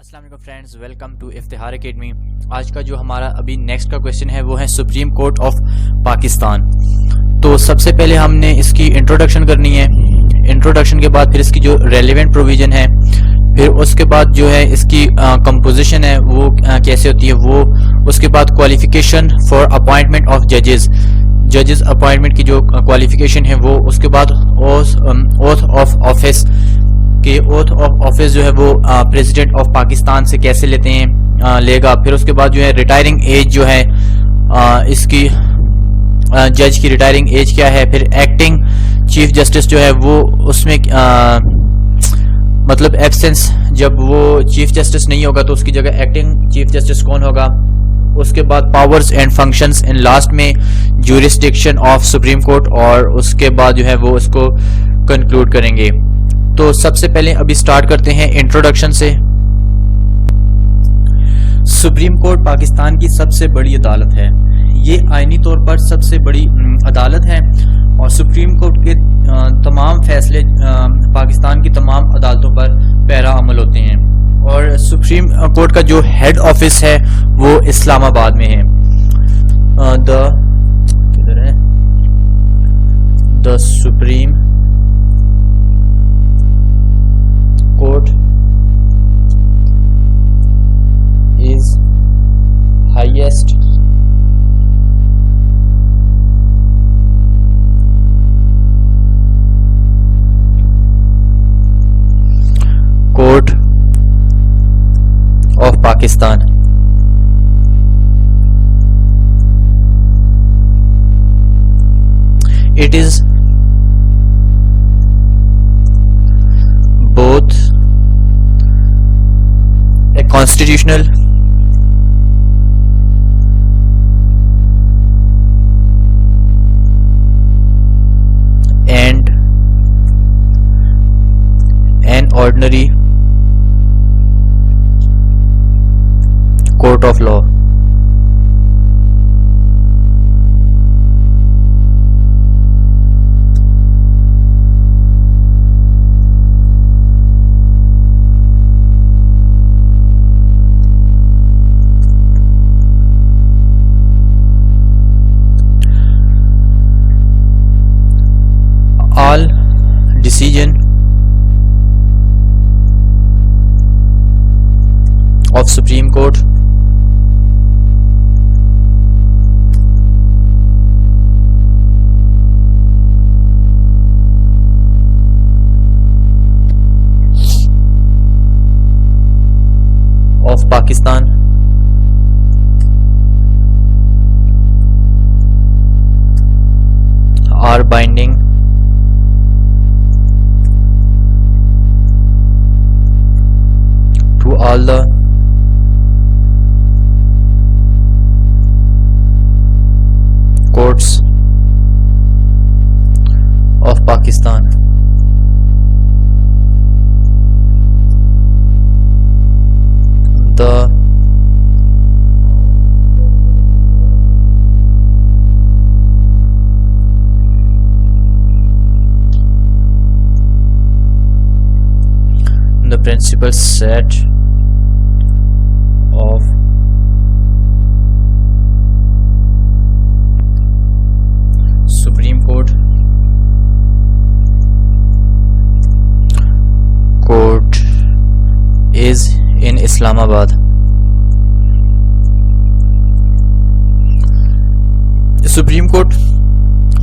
अस्सलाम वालेकुम friends, welcome to Iftikhar academy. आज का जो हमारा अभी नेक्स्ट का क्वेश्चन है वो है सुप्रीम कोर्ट ऑफ पाकिस्तान। तो सबसे पहले हमने इसकी इंट्रोडक्शन करनी है। इंट्रोडक्शन के बाद फिर इसकी जो रेलिवेंट प्रोविजन है, फिर उसके बाद जो है इसकी कंपोजिशन है वो कैसे होती है वो, उसके बाद क्वालिफिकेशन फॉर अपॉइंटमेंट ऑफ जजेस अपॉइंटमेंट की जो क्वालिफिकेशन है वो, उसके बाद ओथ ऑफ ऑफिस कि ओथ ऑफ ऑफिस जो है वो प्रेसिडेंट ऑफ पाकिस्तान से कैसे लेते हैं लेगा। फिर उसके बाद जो है रिटायरिंग एज जो है इसकी जज की रिटायरिंग एज क्या है। फिर एक्टिंग चीफ जस्टिस जो है वो उसमें मतलब एब्सेंस, जब वो चीफ जस्टिस नहीं होगा तो उसकी जगह एक्टिंग चीफ जस्टिस कौन होगा। उसके बाद powers and functions, and last में ज्यूरिसडिक्शन ऑफ सुप्रीम कोर्ट, और उसके बाद जो है वो उसको कंक्लूड करेंगे। तो सबसे पहले अभी स्टार्ट करते हैं इंट्रोडक्शन से। सुप्रीम कोर्ट पाकिस्तान की सबसे बड़ी अदालत है। ये आईनी तौर पर सबसे बड़ी अदालत है और सुप्रीम कोर्ट के तमाम फैसले पाकिस्तान की तमाम अदालतों पर पैरा अमल होते हैं। और सुप्रीम कोर्ट का जो हेड ऑफिस है वो इस्लामाबाद में है। The supreme court is highest court of Pakistan. It is both a constitutional and an ordinary court of law. All decision of Supreme Court of Pakistan are binding to all the courts of Pakistan. The principal set of Supreme Court is in Islamabad. Supreme court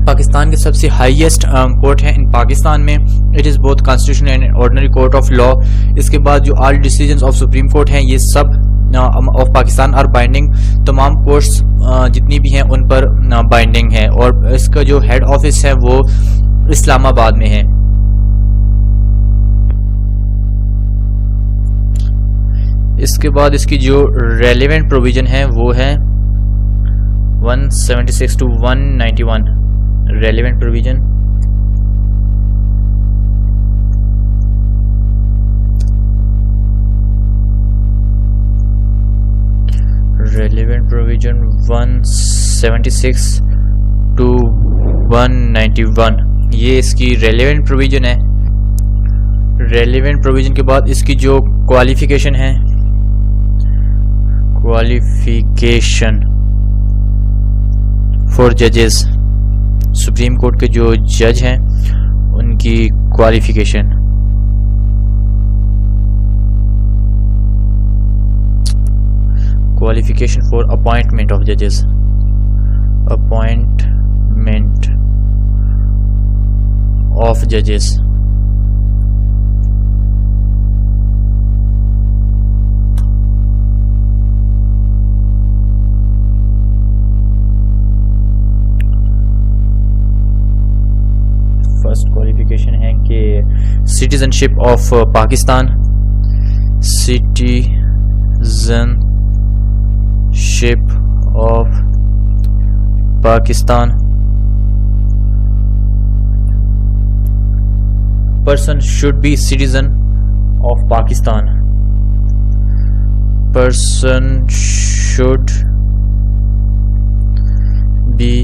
Pakistan के सबसे highest court है इन पाकिस्तान में। It is both constitutional and ordinary court of law. इसके बाद जो all decisions of supreme court हैं ये सब ऑफ पाकिस्तान आर बाइंडिंग। तमाम कोर्ट्स जितनी भी हैं उन पर बाइंडिंग है और इसका जो हेड ऑफिस है वो इस्लामाबाद में है। इसके बाद इसकी जो रेलिवेंट प्रोविजन है वो है 176 to 191 relevant provision. Relevant provision 176 to 191 ये इसकी रेलिवेंट प्रोविजन है। रेलिवेंट प्रोविजन के बाद इसकी जो क्वालिफिकेशन है क्वालिफिकेशन फॉर जजेस, सुप्रीम कोर्ट के जो जज हैं उनकी qualification. Qualification for appointment of जजेस, अपॉइंटमेंट ऑफ जजेस। फर्स्ट क्वालिफिकेशन है कि citizenship of Pakistan, citizenship of Pakistan. Person should be citizen of Pakistan, person should be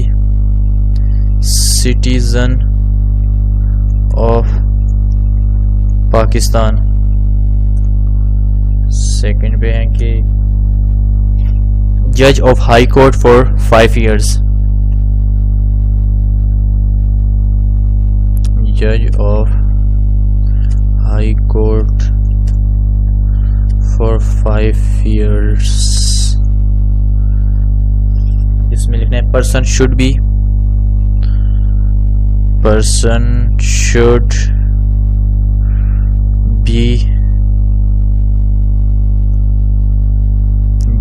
citizen of Pakistan. Second पे है कि जज of high court for 5 years, जज of high court for 5 years। इसमें लिखना है person should be, person should be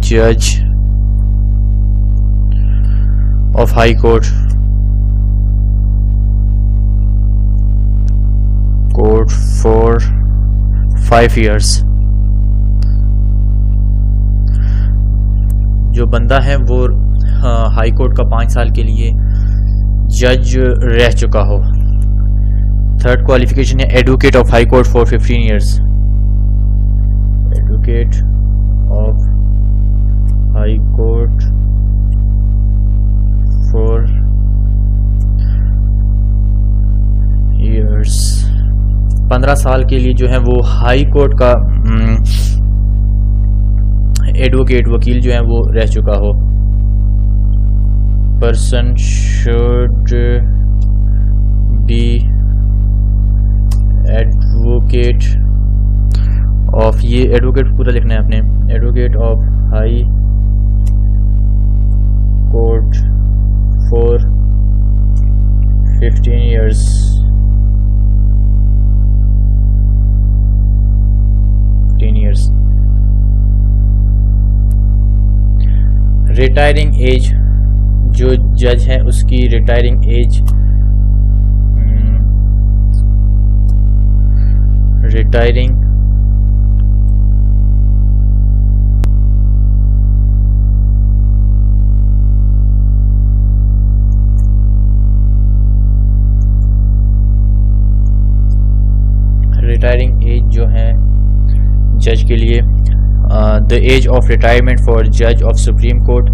judge of high court for 5 years। जो बंदा है वो हाई कोर्ट का 5 साल के लिए जज रह चुका हो। थर्ड क्वालिफिकेशन है advocate of high court for 15 years, advocate of high court for years। 15 साल के लिए जो है वो हाई कोर्ट का एडवोकेट, वकील जो है वो रह चुका हो। person should be advocate of, ये एडवोकेट पूरा लिखना है आपने, advocate of high court for 15 years। Retiring age, जो जज है उसकी रिटायरिंग एज, रिटायरिंग एज जो है जज के लिए, the age of retirement for जज ऑफ सुप्रीम कोर्ट,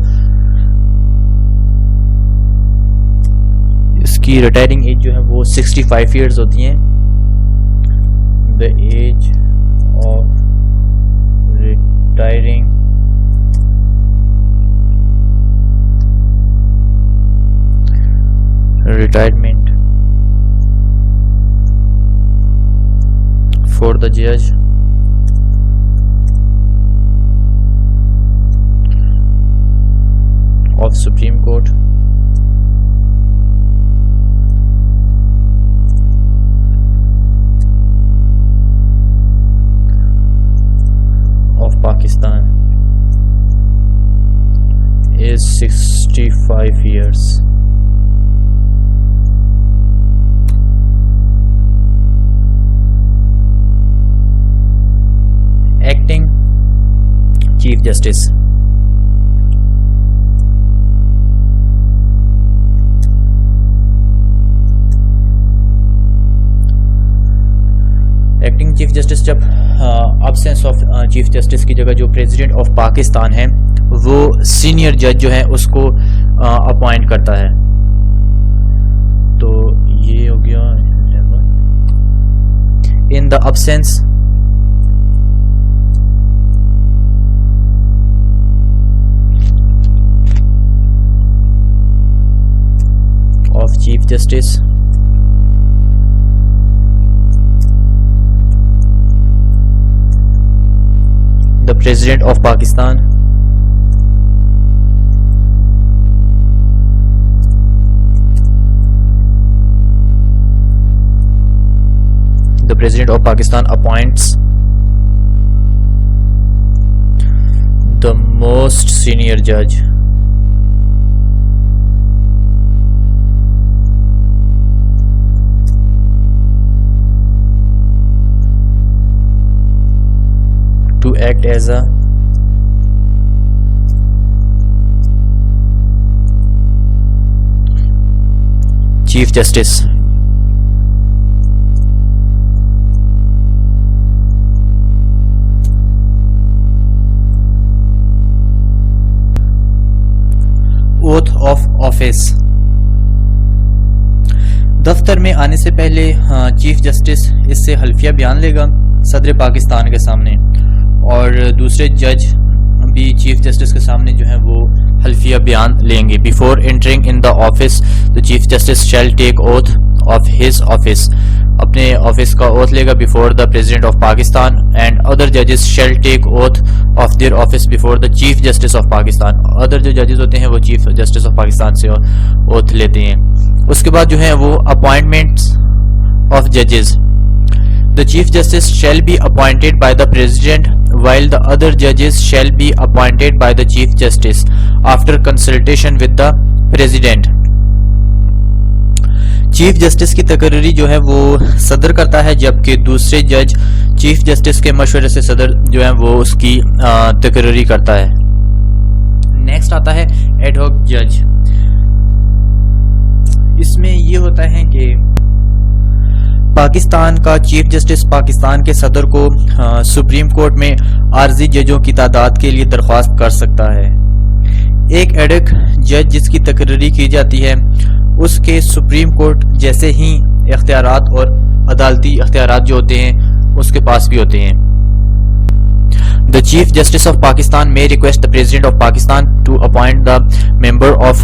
इसकी रिटायरिंग एज जो है वो 65 years होती हैं। The age of retiring retirement for the जज of supreme court of Pakistan is 65 years। Acting Chief Justice, acting chief justice जब absence of chief justice की जगह जो प्रेसिडेंट ऑफ पाकिस्तान है वो सीनियर जज जो है उसको अपॉइंट करता है। तो ये हो गया in the absence Chief Justice, the President of Pakistan, the President of Pakistan appoints the most senior judge. To act as a Chief Justice. Oath of office. दफ्तर में आने से पहले चीफ जस्टिस इससे हल्फिया बयान लेगा सदर पाकिस्तान के सामने, और दूसरे जज भी चीफ जस्टिस के सामने जो है वो हल्फिया बयान लेंगे। Before entering in the office the chief justice shall take oath of his office, अपने ऑफिस का ओथ लेगा before the president of Pakistan, and other जजेस shall take oath of their office before the chief justice of Pakistan. Other जो जजेस होते हैं वो chief justice of Pakistan से ओथ लेते हैं। उसके बाद जो है वो अपॉइंटमेंट्स ऑफ जजेस। The Chief Justice shall be appointed by the President, while the other judges shall be appointed by the Chief Justice after consultation with the President. Chief justice की तकर्री जो है वो सदर करता है, जबकि दूसरे जज चीफ जस्टिस के मशवरे से सदर जो है वो उसकी तकर्री करता है। नेक्स्ट आता है एडहॉक जज। इसमें ये होता है कि पाकिस्तान का चीफ जस्टिस पाकिस्तान के सदर को सुप्रीम कोर्ट में आर्जी जजों की तादाद के लिए दरख्वास्त कर सकता है। एक एडहॉक जज जिसकी तकर्री की जाती है उसके सुप्रीम कोर्ट जैसे ही इख्तियारात और अदालती इख्तियारात जो होते हैं उसके पास भी होते हैं। The Chief Justice of Pakistan may request the President of Pakistan to appoint the member of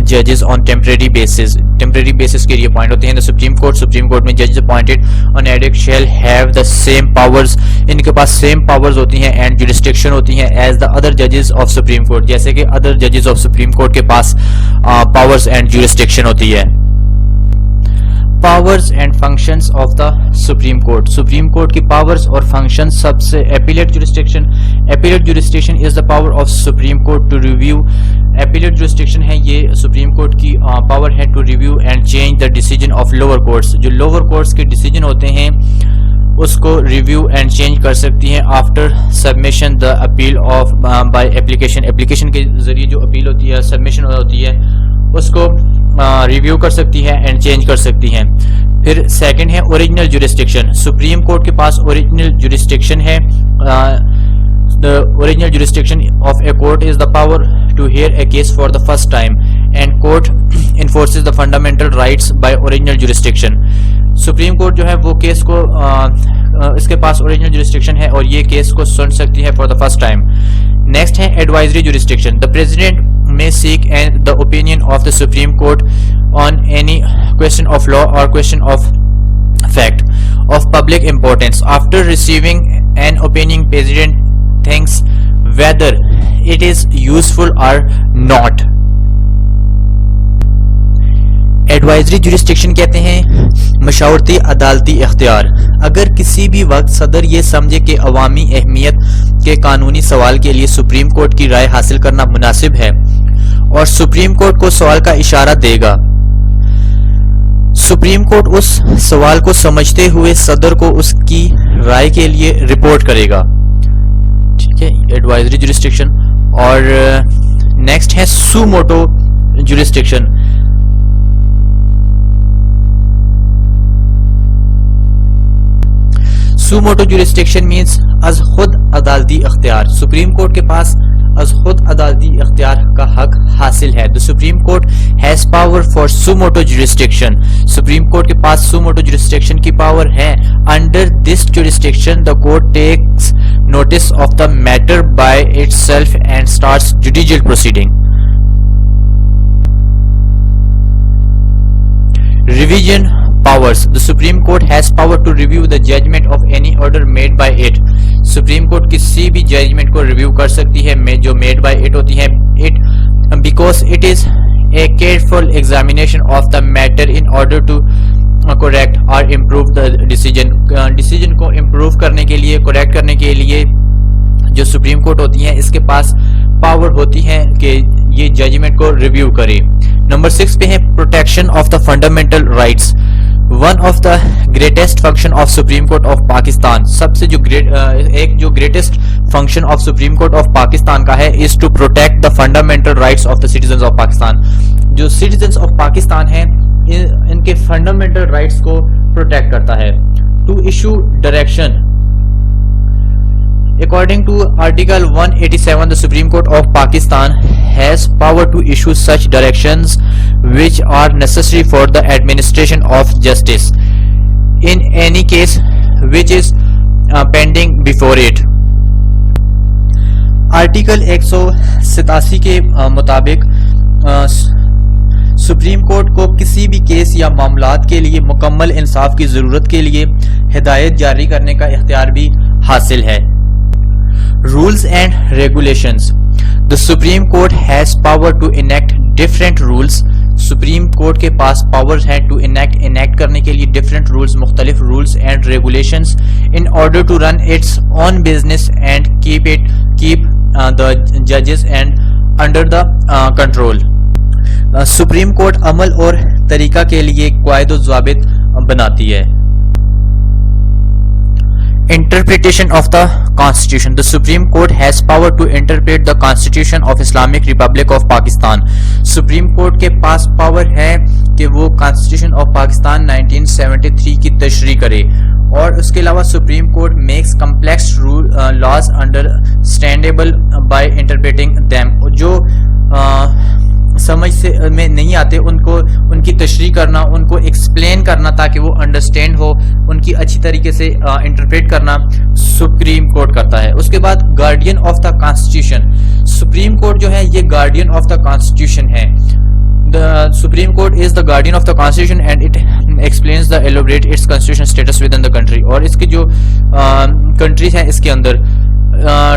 judges on temporary basis. Temporary basis के लिए appoint होते हैं। The Supreme Court में judges appointed on adhoc shall have the same powers. इनके पास same powers होती हैं and jurisdiction होती हैं as the other judges of Supreme Court, जैसे कि other judges of Supreme Court के पास powers and jurisdiction होती है। Powers and functions of the supreme court. Supreme court की पावर्स और फंक्शंस सबसे appellate jurisdiction is the power of supreme court to review. Appellate jurisdiction है ये supreme court की power है to review and change the decision of lower courts. जो lower courts के decision होते हैं उसको रिव्यू एंड चेंज कर सकती हैं after submission the appeal of by application. Application के जरिए जो अपील होती है, सबमिशन होती है, उसको रिव्यू कर सकती है एंड चेंज कर सकती हैं। फिर सेकंड है ओरिजिनल जुरिस्डिक्शन। सुप्रीम कोर्ट के पास ओरिजिनल जुरिस्डिक्शन है। The original jurisdiction of a court is the power to hear a case for the first time and court enforces the fundamental rights by original jurisdiction. Supreme court जो है वो case को इसके पास original jurisdiction है और ये case को सुन सकती है for the first time. Next है advisory jurisdiction. The president may seek the opinion of the Supreme Court on any question of law or question of fact of public importance. After receiving an opinion, President thinks whether it is useful or not. Advisory jurisdiction कहते हैं मशावरती अदालती इख्तियार। अगर किसी भी वक्त सदर ये समझे कि अवामी अहमियत के कानूनी सवाल के लिए सुप्रीम कोर्ट की राय हासिल करना मुनासिब है और सुप्रीम कोर्ट को सवाल का इशारा देगा, सुप्रीम कोर्ट उस सवाल को समझते हुए सदर को उसकी राय के लिए रिपोर्ट करेगा। ठीक है, एडवाइजरी जुरिस्डिक्शन। और नेक्स्ट है suo motu jurisdiction. Suo motu jurisdiction means अज खुद अदालती इख्तियार। सुप्रीम कोर्ट के पास अज खुद अदालती इख्तियार का हक हासिल है। The supreme court has power for suo motu jurisdiction. Supreme court के पास सुमोटो जुरिस्डिक्शन की पावर है। Under this jurisdiction the court takes notice of the matter by itself and starts judicial proceeding. Revision powers. The Supreme Court has power to review the judgment of any order made by it. Supreme Court किसी भी judgment को review कर सकती है जो made by it होती है. It because it is a careful examination of the matter in order to correct or improve the decision. Decision को improve करने के लिए, correct करने के लिए जो सुप्रीम कोर्ट होती है इसके पास पावर होती है कि ये जजमेंट को रिव्यू करे. नंबर 6 पे है protection of the fundamental rights. One of the greatest function of supreme court of Pakistan, सबसे जो greatest function of supreme court of Pakistan का है is to protect the fundamental rights of the citizen of Pakistan. जो citizen of Pakistan है इनके fundamental rights को protect करता है. To issue direction. According to Article 187, the Supreme Court of Pakistan has power to issue such directions which are necessary for the administration of justice in any case which is pending before it. Article 187 के मुताबिक supreme court को किसी भी case या मामलात के लिए मुकम्मल इंसाफ की जरूरत के लिए हिदायत जारी करने का इख्तियार भी हासिल है. Rules and regulations. The Supreme Court has power to enact different rules. Supreme Court के पास powers हैं to enact करने के लिए different rules, मुख्तलिफ rules and regulations in order to run its own business and keep the judges and under the control. Supreme Court अमल और तरीका के लिए कायदे व ज़ाबित बनाती है. Interpretation of the Constitution. The Supreme Court has power to interpret the Constitution of Islamic Republic of Pakistan. Supreme Court के पास power है कि वो Constitution of Pakistan 1973 की तशरीह करे. और उसके अलावा Supreme Court makes complex laws understandable by interpreting them. जो समझ से में नहीं आते उनकी तशरीह करना, उनको एक्सप्लेन करना ताकि वो अंडरस्टैंड हो, उनकी अच्छी तरीके से इंटरप्रेट करना सुप्रीम कोर्ट करता है. उसके बाद guardian of the constitution. Supreme court जो है ये गार्डियन ऑफ द कॉन्स्टिट्यूशन है. The supreme court is the guardian of the constitution and it explains the elaborate it's constitution status with in the country. और इसकी जो countries हैं इसके अंदर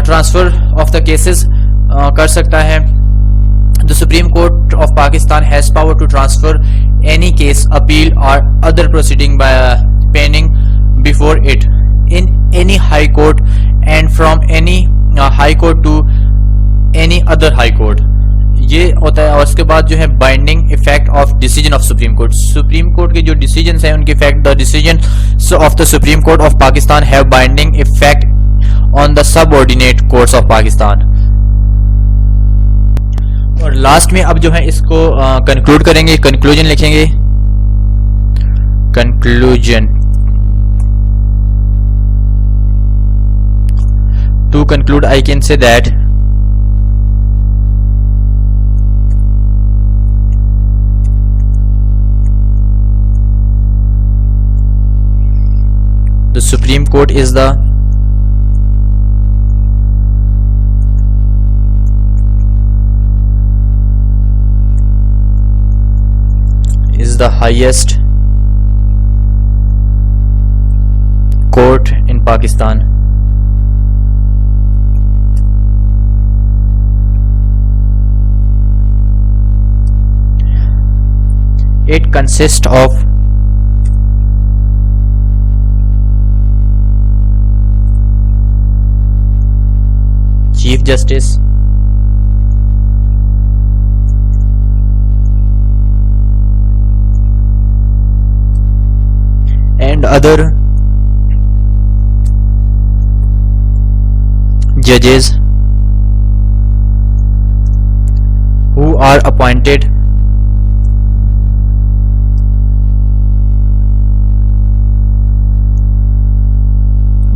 ट्रांसफर ऑफ द केसेस कर सकता है. The Supreme Court of Pakistan has power to transfer any case, appeal or other proceeding by pending before it in any high court and from any high court to any other high court. ये होता है. और उसके बाद जो है binding effect of decision of supreme court. Supreme court के जो डिसीजन हैं उनके effect the decision of the supreme court of Pakistan have binding effect on the subordinate courts of Pakistan. और लास्ट में अब जो है इसको कंक्लूड करेंगे, कंक्लूजन लिखेंगे. Conclusion. To conclude I can say that the supreme court is the the highest court in Pakistan. It consists of Chief Justice, and other judges who are appointed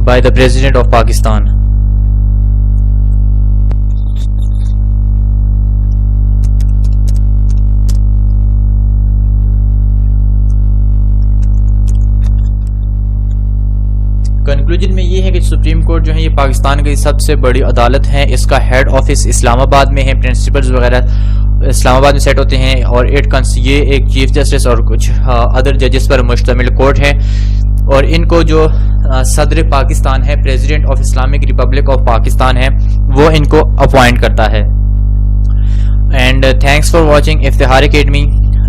by the President of Pakistan. Conclusion में ये है कि supreme court जो है ये पाकिस्तान की सबसे बड़ी अदालत है. इसका हेड ऑफिस इस्लामाबाद में है. प्रिंसिपल्स वगैरह इस्लामाबाद में सेट होते हैं और ये एक चीफ जस्टिस और कुछ अदर जजेस पर मुश्तमिल कोर्ट है और इनको जो सदर पाकिस्तान है, president of Islamic Republic of Pakistan है, वो इनको अपॉइंट करता है। And thanks for watching Iftikhar academy.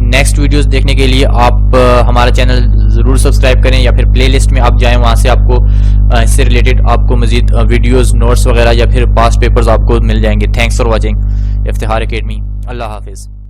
Next videos देखने के लिए आप हमारा चैनल ज़रूर सब्सक्राइब करें या फिर प्लेलिस्ट में आप जाएं, वहाँ से आपको इससे रिलेटेड आपको मज़ीद वीडियोस, नोट्स वगैरह या फिर पास्ट पेपर्स आपको मिल जाएंगे। Thanks for watching Iftikhar academy. अल्लाह हाफिज़।